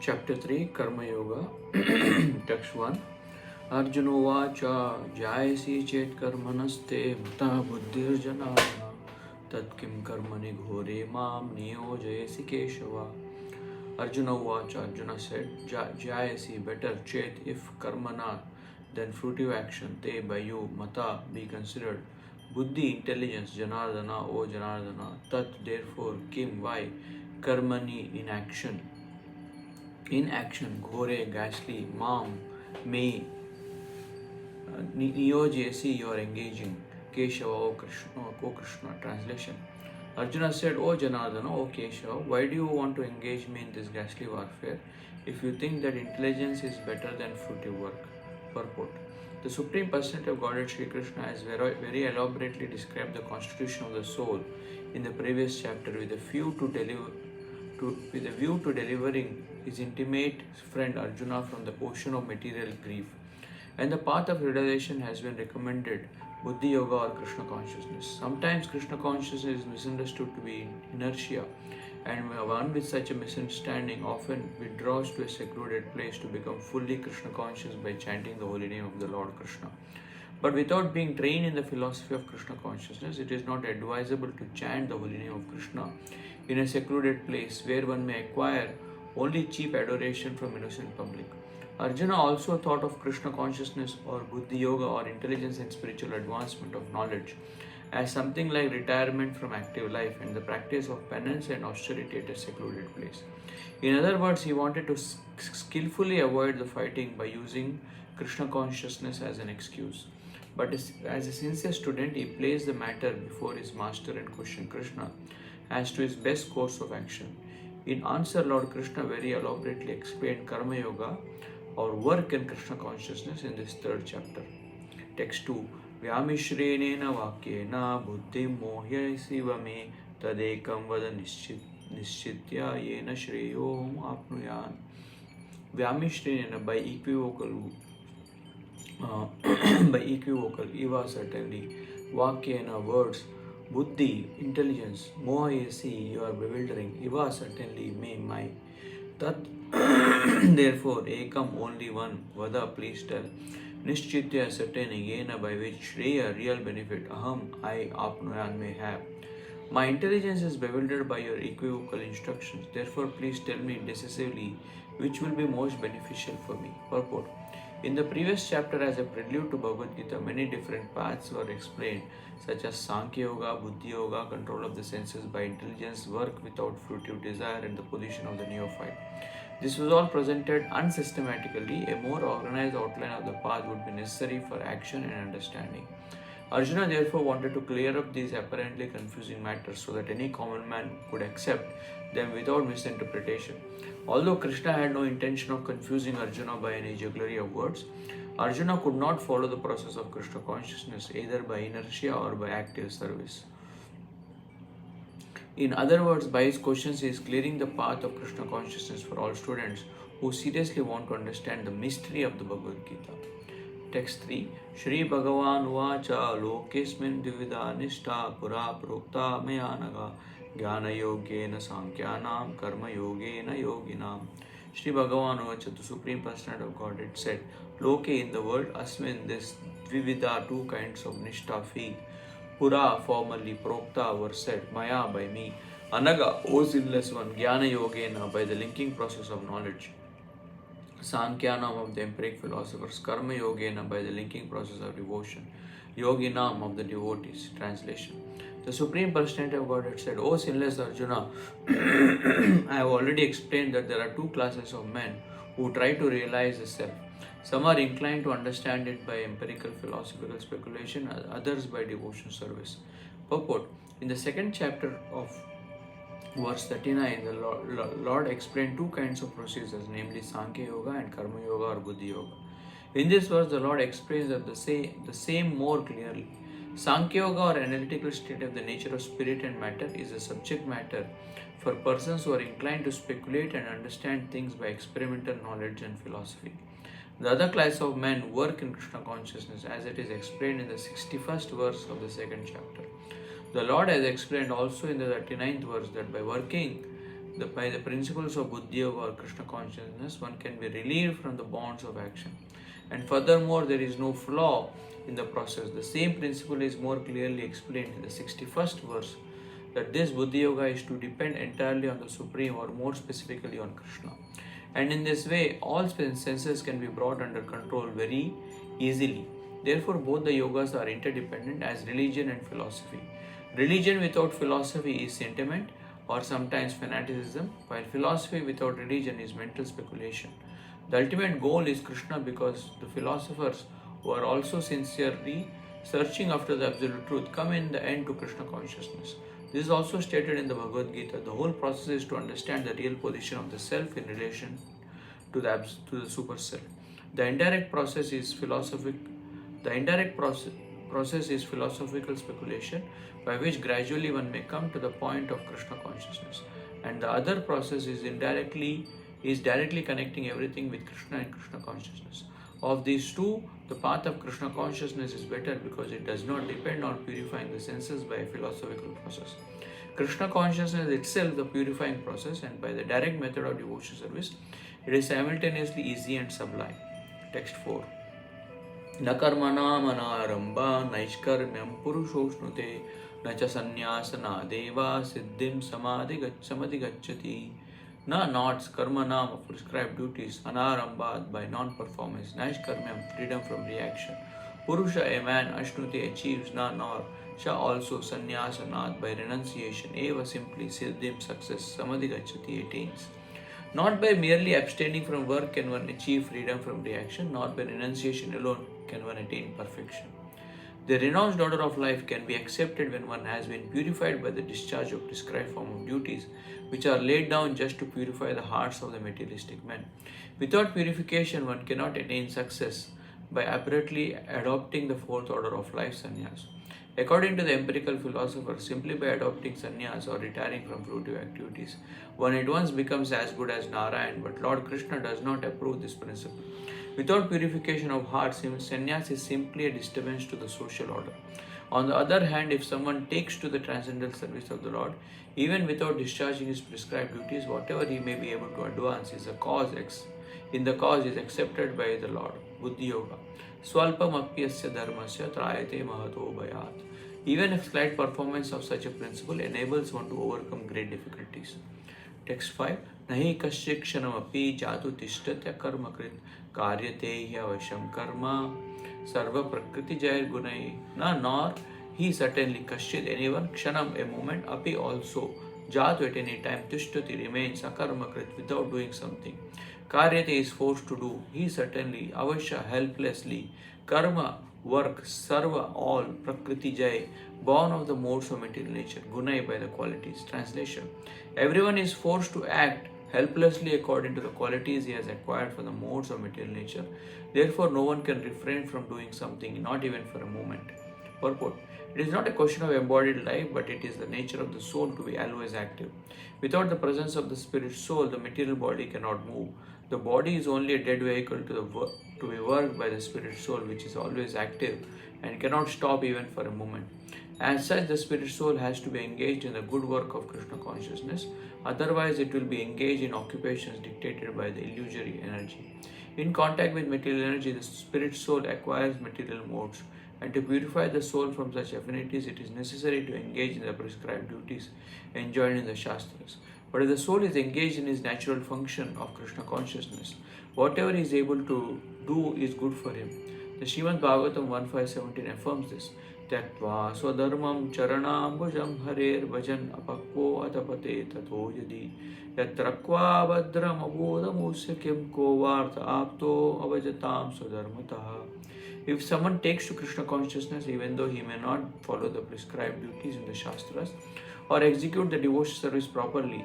Chapter 3 Karma Yoga. Text 1. Arjuna Vacha Jayasi Chet Karmanaste Mata Buddhirjanana Tat Kim Karmani Ghore Mam Niyojayasi Keshava. Arjuna Vacha, Arjuna said, Jayasi, better Chet, if Karmana, then fruitive action, Te by you, Mata, be considered. Buddhi, intelligence, Janardana, O Janardana, Tat, therefore, Kim, why, Karmani, in action. In action, Ghore, ghastly, Mam, may, Niyojayasi, you are engaging. Keshava, O Krishna. Translation. Arjuna said, O Janardana, O Keshava, why do you want to engage me in this ghastly warfare if you think that intelligence is better than fruitive work? Purport. The Supreme Personality of Godhead Sri Krishna has very elaborately described the constitution of the soul in the previous chapter with a view to delivering his intimate friend Arjuna from the ocean of material grief. And the path of realization has been recommended, Buddhi Yoga or Krishna consciousness. Sometimes Krishna consciousness is misunderstood to be inertia, and one with such a misunderstanding often withdraws to a secluded place to become fully Krishna conscious by chanting the holy name of the Lord Krishna. But without being trained in the philosophy of Krishna consciousness, it is not advisable to chant the holy name of Krishna in a secluded place where one may acquire only cheap adoration from innocent public. Arjuna also thought of Krishna consciousness or Buddhi Yoga or intelligence and spiritual advancement of knowledge as something like retirement from active life and the practice of penance and austerity at a secluded place. In other words, he wanted to skillfully avoid the fighting by using Krishna consciousness as an excuse. But as a sincere student, he placed the matter before his master and questioned Krishna as to his best course of action. In answer, Lord Krishna very elaborately explained Karma Yoga or work in Krishna consciousness in this third chapter. Text 2. Vyamishrenena vakyena buddhim mohyasi vame tadekam vada nischitya yena shreyom apnuyan. Vyamishrenena, by equivocal, Eva certainly, Vakyena, words, Buddhi, intelligence, Mohayasi, you are bewildering, Eva certainly, may, my. Tat, therefore, Ekam, only one, Vada, please tell. Nishchitya, certain, Yena, by which Shreya, real benefit, Aham, I, Apnuyan, may have. My intelligence is bewildered by your equivocal instructions, therefore please tell me decisively which will be most beneficial for me. Purport. In the previous chapter, as a prelude to Bhagavad Gita, many different paths were explained, such as Sankhya Yoga, Buddhi Yoga, control of the senses by intelligence, work without fruitive desire, and the position of the neophyte. This was all presented unsystematically. A more organized outline of the path would be necessary for action and understanding. Arjuna therefore wanted to clear up these apparently confusing matters so that any common man could accept them without misinterpretation. Although Krishna had no intention of confusing Arjuna by any jugglery of words, Arjuna could not follow the process of Krishna consciousness either by inertia or by active service. In other words, by his questions, he is clearing the path of Krishna consciousness for all students who seriously want to understand the mystery of the Bhagavad Gita. Text 3. Shri Bhagavan Vacha Lokesmin Divida Nishta Pura Prokta Mayanaga Jnana Yogena Sankyanam Karma Yogena Yoginam. Shri Bhagavan Vacha, the Supreme Personality of Godhead, said, Loke, in the world, Asmin, this Dvivida, two kinds of Nishta, faith. Pura, formerly, Prokta, were said, Maya, by me. Anaga, O sinless one, Jnana Yogena, by the linking process of knowledge. Sankyanam, of the empiric philosophers, Karma Yogena, by the linking process of devotion, Yoginam, of the devotees. Translation. The Supreme Personality of Godhead said, O sinless Arjuna, I have already explained that there are two classes of men who try to realize the self. Some are inclined to understand it by empirical philosophical speculation, others by devotion service. Purport. In the second chapter of verse 39, the Lord explained two kinds of procedures, namely Sankhya Yoga and Karma Yoga or Buddhi Yoga. In this verse, the Lord explains that the same more clearly. Sankhya Yoga, or analytical state of the nature of spirit and matter, is a subject matter for persons who are inclined to speculate and understand things by experimental knowledge and philosophy. The other class of men work in Krishna consciousness, as it is explained in the 61st verse of the second chapter. The Lord has explained also in the 39th verse that by working by the principles of Buddhi Yoga or Krishna consciousness, one can be relieved from the bonds of action. And furthermore, there is no flaw in the process. The same principle is more clearly explained in the 61st verse, that this Buddhi Yoga is to depend entirely on the Supreme, or more specifically on Krishna. And in this way, all senses can be brought under control very easily. Therefore, both the yogas are interdependent as religion and philosophy. Religion without philosophy is sentiment or sometimes fanaticism, while philosophy without religion is mental speculation. The ultimate goal is Krishna, because the philosophers who are also sincerely searching after the absolute truth come in the end to Krishna consciousness. This is also stated in the Bhagavad Gita. The whole process is to understand the real position of the self in relation to the super self. The indirect process is philosophical speculation, by which gradually one may come to the point of Krishna consciousness. And the other process is directly connecting everything with Krishna and Krishna consciousness. Of these two, the path of Krishna consciousness is better because it does not depend on purifying the senses by a philosophical process. Krishna consciousness is itself the purifying process, and by the direct method of devotion service, it is simultaneously easy and sublime. Text 4. न कर्मणाम् अनारम्भा नैष्कर्म्यं पुरुषोऽश्नुते न च संन्यासनादेवा सिद्धिं समधिगच्छति. Not karmanam of prescribed duties, anarambhat by non-performance, naishkarmyam freedom from reaction. Purusha, a man, ashnute achieves, nor sha also sannyasanat by renunciation, eva simply siddhim success, samadhigachati attains. Not by merely abstaining from work can one achieve freedom from reaction, nor by renunciation alone can one attain perfection. The renounced order of life can be accepted when one has been purified by the discharge of prescribed form of duties, which are laid down just to purify the hearts of the materialistic men. Without purification, one cannot attain success by abruptly adopting the fourth order of life, sannyas. According to the empirical philosopher, simply by adopting sannyas or retiring from fruitive activities, one at once becomes as good as Narayan, but Lord Krishna does not approve this principle. Without purification of heart, sannyas is simply a disturbance to the social order. On the other hand, if someone takes to the transcendental service of the Lord, even without discharging his prescribed duties, whatever he may be able to advance is in the cause is accepted by the Lord. Buddhi Yoga. Swalpam apyasya dharmasya trayate mahato bhayat. Even if slight performance of such a principle enables one to overcome great difficulties. Text 5. Nahi kashikshanam api jatu tishtatya karma krit karyate hyavasham karma sarva prakriti jayar gunai. Nor he certainly kashit anyone kshanam a moment api also jatu at any time tishtati remains akarma krit without doing something. Karyate is forced to do. He certainly avasha helplessly. Karma work, sarva all, prakriti jay, born of the modes of material nature, gunai by the qualities. Translation. Everyone is forced to act helplessly according to the qualities he has acquired from the modes of material nature. Therefore, no one can refrain from doing something, not even for a moment. Purport. It is not a question of embodied life, but it is the nature of the soul to be always active. Without the presence of the spirit soul, the material body cannot move. The body is only a dead vehicle to be worked by the spirit soul, which is always active and cannot stop even for a moment. As such, the spirit soul has to be engaged in the good work of Krishna consciousness, otherwise it will be engaged in occupations dictated by the illusory energy. In contact with material energy, the spirit soul acquires material modes, and to purify the soul from such affinities, it is necessary to engage in the prescribed duties enjoined in the Shastras. But if the soul is engaged in his natural function of Krishna consciousness, whatever he is able to do is good for him. The Srimad Bhagavatam 1.5.17 affirms this. Tyatva swadharmam charanambujam harer bhajan apakvo atapate tato yadi yatrakva badram abodhamusya kim ko varta apto avajatam swadharmataha. If someone takes to Krishna consciousness, even though he may not follow the prescribed duties in the Shastras or execute the devotion service properly,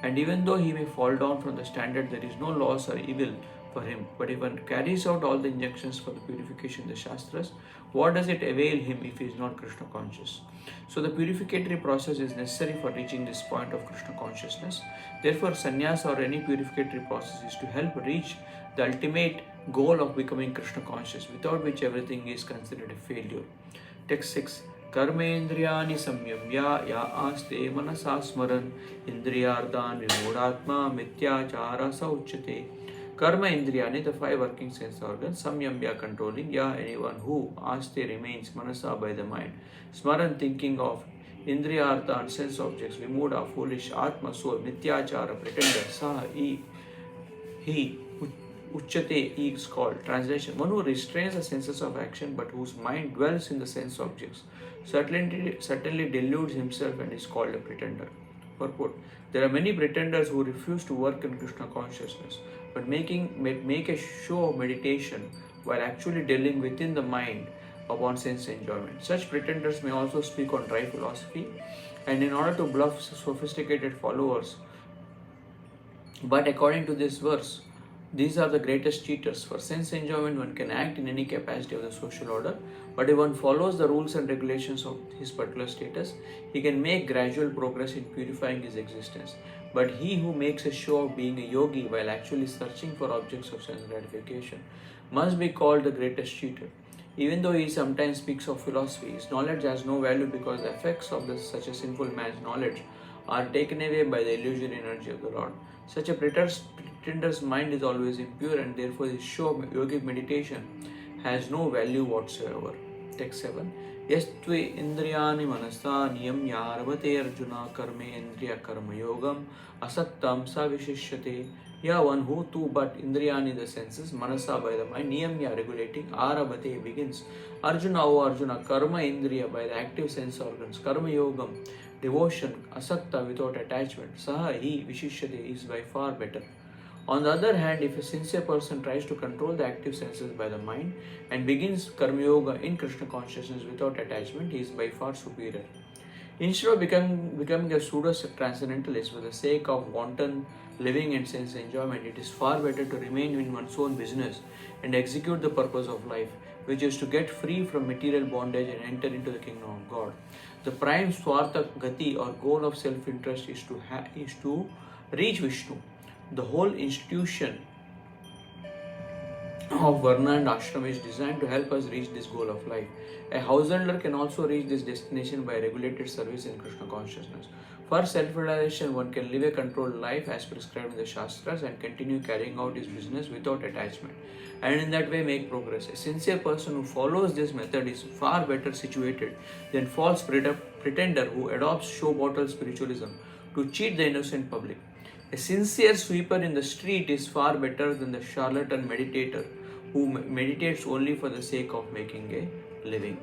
and even though he may fall down from the standard, there is no loss or evil for him. But if one carries out all the injunctions for the purification in the Shastras, what does it avail him if he is not Krishna conscious? So the purificatory process is necessary for reaching this point of Krishna consciousness. Therefore, sannyas or any purificatory process is to help reach the ultimate goal of becoming Krishna conscious, without which everything is considered a failure. Text 6. कर्मेन्द्रियाणि संयम्य या आस्ते मनसा स्मरन् इंद्रियार्थान् विमूढात्मा मिथ्याचार स उच्यते. Karma Indriyani, the five working sense organs, Samyamya controlling, anyone who aste remains manasa by the mind, Smaran thinking of, Indriyartha and sense objects, Vimuda foolish, Atma soul, Mityachara pretender, Saha he, Uchate is called. Translation: one who restrains the senses of action but whose mind dwells in the sense objects, certainly deludes himself and is called a pretender. Purport: there are many pretenders who refuse to work in Krishna consciousness, but make a show of meditation while actually dwelling within the mind upon sense enjoyment. Such pretenders may also speak on dry philosophy, and in order to bluff sophisticated followers. But according to this verse, these are the greatest cheaters. For sense enjoyment, one can act in any capacity of the social order, but if one follows the rules and regulations of his particular status, he can make gradual progress in purifying his existence. But he who makes a show of being a yogi while actually searching for objects of sense gratification must be called the greatest cheater. Even though he sometimes speaks of philosophy, his knowledge has no value because the effects of such a sinful man's knowledge are taken away by the illusory energy of the Lord. Such a pretender's mind is always impure, and therefore his show of yogic meditation has no value whatsoever. Text 7. Yastve indriyani manasa niyamya arvate arjuna karme indriya karma yogam asaktam sa vishishyate. Yeah, one who too but indriyani the senses, manasa by the mind, niyamya regulating, arabate begins. Arjuna, O Arjuna, karma indriya by the active sense organs, karma yogam devotion, asakta without attachment, saha he vishishyate is by far better. On the other hand, if a sincere person tries to control the active senses by the mind and begins karma yoga in Krishna consciousness without attachment, he is by far superior. Instead of becoming a pseudo-transcendentalist for the sake of wanton living and sense enjoyment, it is far better to remain in one's own business and execute the purpose of life, which is to get free from material bondage and enter into the kingdom of God. The prime swartha gati or goal of self-interest is to reach Vishnu. The whole institution of Varna and Ashram is designed to help us reach this goal of life. A householder can also reach this destination by regulated service in Krishna consciousness. For self-realization, one can live a controlled life as prescribed in the Shastras and continue carrying out his business without attachment, and in that way make progress. A sincere person who follows this method is far better situated than false pretender who adopts show bottle spiritualism to cheat the innocent public. A sincere sweeper in the street is far better than the charlatan meditator who meditates only for the sake of making a living.